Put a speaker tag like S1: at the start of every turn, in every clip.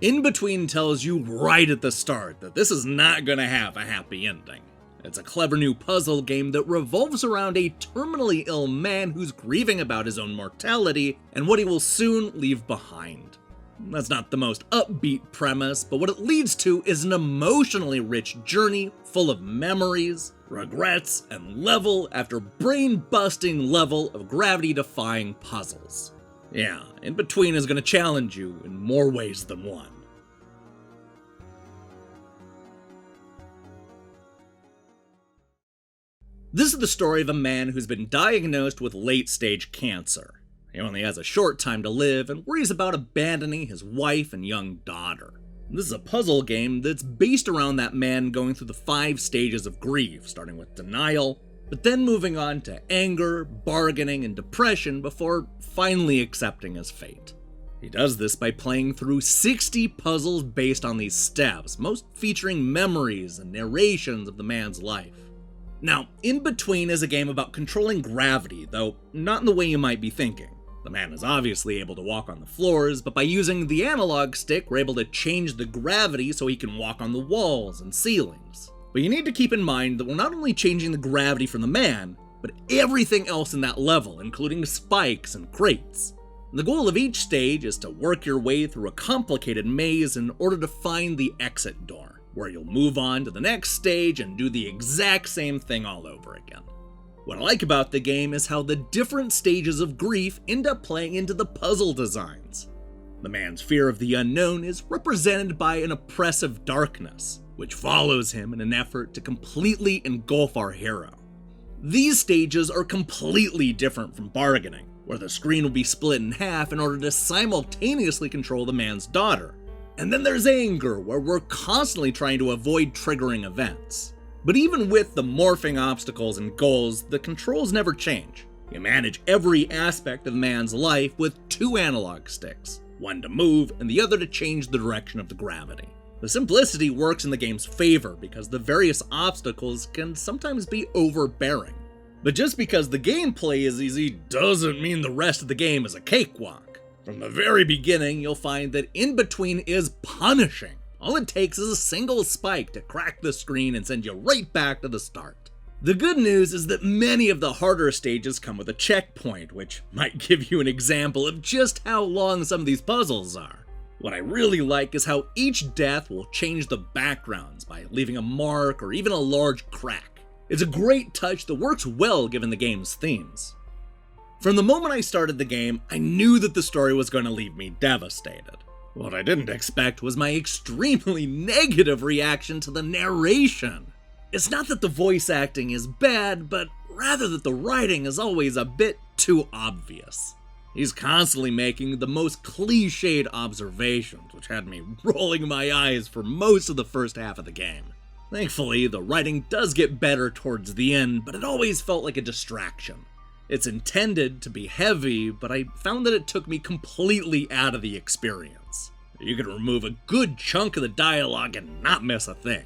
S1: In Between tells you right at the start that this is not going to have a happy ending. It's a clever new puzzle game that revolves around a terminally ill man who's grieving about his own mortality and what he will soon leave behind. That's not the most upbeat premise, but what it leads to is an emotionally rich journey full of memories, regrets, and level after brain-busting level of gravity-defying puzzles. Yeah, In Between is going to challenge you in more ways than one. This is the story of a man who's been diagnosed with late-stage cancer. He only has a short time to live and worries about abandoning his wife and young daughter. This is a puzzle game that's based around that man going through the 5 stages of grief, starting with denial, but then moving on to anger, bargaining, and depression before finally accepting his fate. He does this by playing through 60 puzzles based on these steps, most featuring memories and narrations of the man's life. Now, In Between is a game about controlling gravity, though not in the way you might be thinking. The man is obviously able to walk on the floors, but by using the analog stick, we're able to change the gravity so he can walk on the walls and ceilings. But you need to keep in mind that we're not only changing the gravity from the man, but everything else in that level, including spikes and crates. The goal of each stage is to work your way through a complicated maze in order to find the exit door, where you'll move on to the next stage and do the exact same thing all over again. What I like about the game is how the different stages of grief end up playing into the puzzle designs. The man's fear of the unknown is represented by an oppressive darkness, which follows him in an effort to completely engulf our hero. These stages are completely different from bargaining, where the screen will be split in half in order to simultaneously control the man's daughter. And then there's anger, where we're constantly trying to avoid triggering events. But even with the morphing obstacles and goals, the controls never change. You manage every aspect of the man's life with 2 analog sticks, one to move and the other to change the direction of the gravity. The simplicity works in the game's favor because the various obstacles can sometimes be overbearing. But just because the gameplay is easy doesn't mean the rest of the game is a cakewalk. From the very beginning, you'll find that In Between is punishing. All it takes is a single spike to crack the screen and send you right back to the start. The good news is that many of the harder stages come with a checkpoint, which might give you an example of just how long some of these puzzles are. What I really like is how each death will change the backgrounds by leaving a mark or even a large crack. It's a great touch that works well given the game's themes. From the moment I started the game, I knew that the story was going to leave me devastated. What I didn't expect was my extremely negative reaction to the narration. It's not that the voice acting is bad, but rather that the writing is always a bit too obvious. He's constantly making the most cliched observations, which had me rolling my eyes for most of the first half of the game. Thankfully, the writing does get better towards the end, but it always felt like a distraction. It's intended to be heavy, but I found that it took me completely out of the experience. You could remove a good chunk of the dialogue and not miss a thing.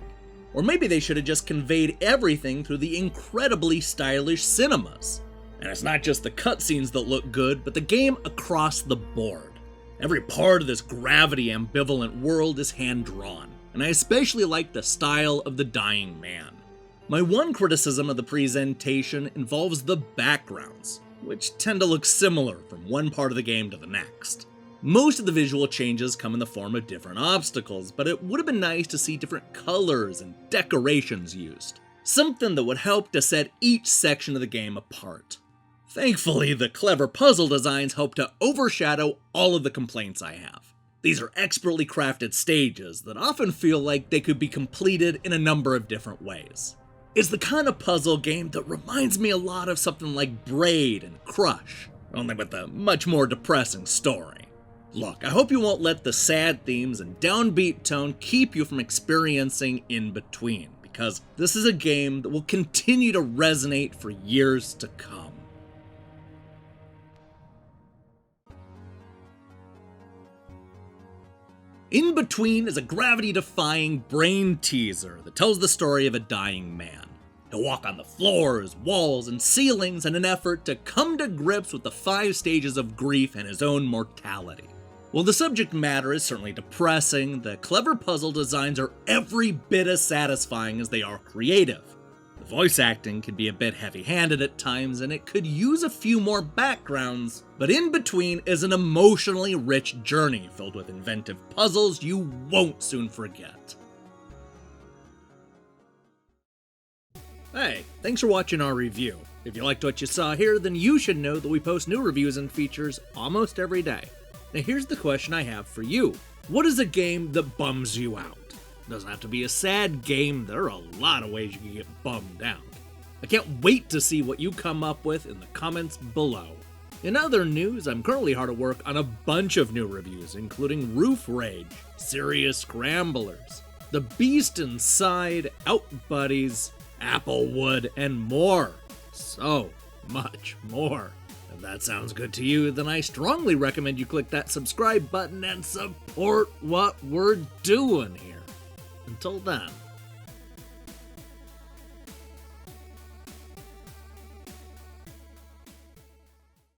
S1: Or maybe they should have just conveyed everything through the incredibly stylish cinemas. And it's not just the cutscenes that look good, but the game across the board. Every part of this gravity ambivalent world is hand-drawn, and I especially like the style of the dying man. My one criticism of the presentation involves the backgrounds, which tend to look similar from one part of the game to the next. Most of the visual changes come in the form of different obstacles, but it would have been nice to see different colors and decorations used. Something that would help to set each section of the game apart. Thankfully, the clever puzzle designs help to overshadow all of the complaints I have. These are expertly crafted stages that often feel like they could be completed in a number of different ways. It's the kind of puzzle game that reminds me a lot of something like Braid and Crush, only with a much more depressing story. Look, I hope you won't let the sad themes and downbeat tone keep you from experiencing In Between, because this is a game that will continue to resonate for years to come. In Between is a gravity-defying brain teaser that tells the story of a dying man. He'll walk on the floors, walls, and ceilings in an effort to come to grips with the 5 stages of grief and his own mortality. While the subject matter is certainly depressing, the clever puzzle designs are every bit as satisfying as they are creative. The voice acting can be a bit heavy-handed at times, and it could use a few more backgrounds, but in between is an emotionally rich journey filled with inventive puzzles you won't soon forget. Hey, thanks for watching our review. If you liked what you saw here, then you should know that we post new reviews and features almost every day. Now here's the question I have for you. What is a game that bums you out? It doesn't have to be a sad game, there are a lot of ways you can get bummed out. I can't wait to see what you come up with in the comments below. In other news, I'm currently hard at work on a bunch of new reviews, including Roof Rage, Serious Scramblers, The Beast Inside, Out Buddies, Applewood, and more. So much more. If that sounds good to you, then I strongly recommend you click that subscribe button and support what we're doing here. Until then.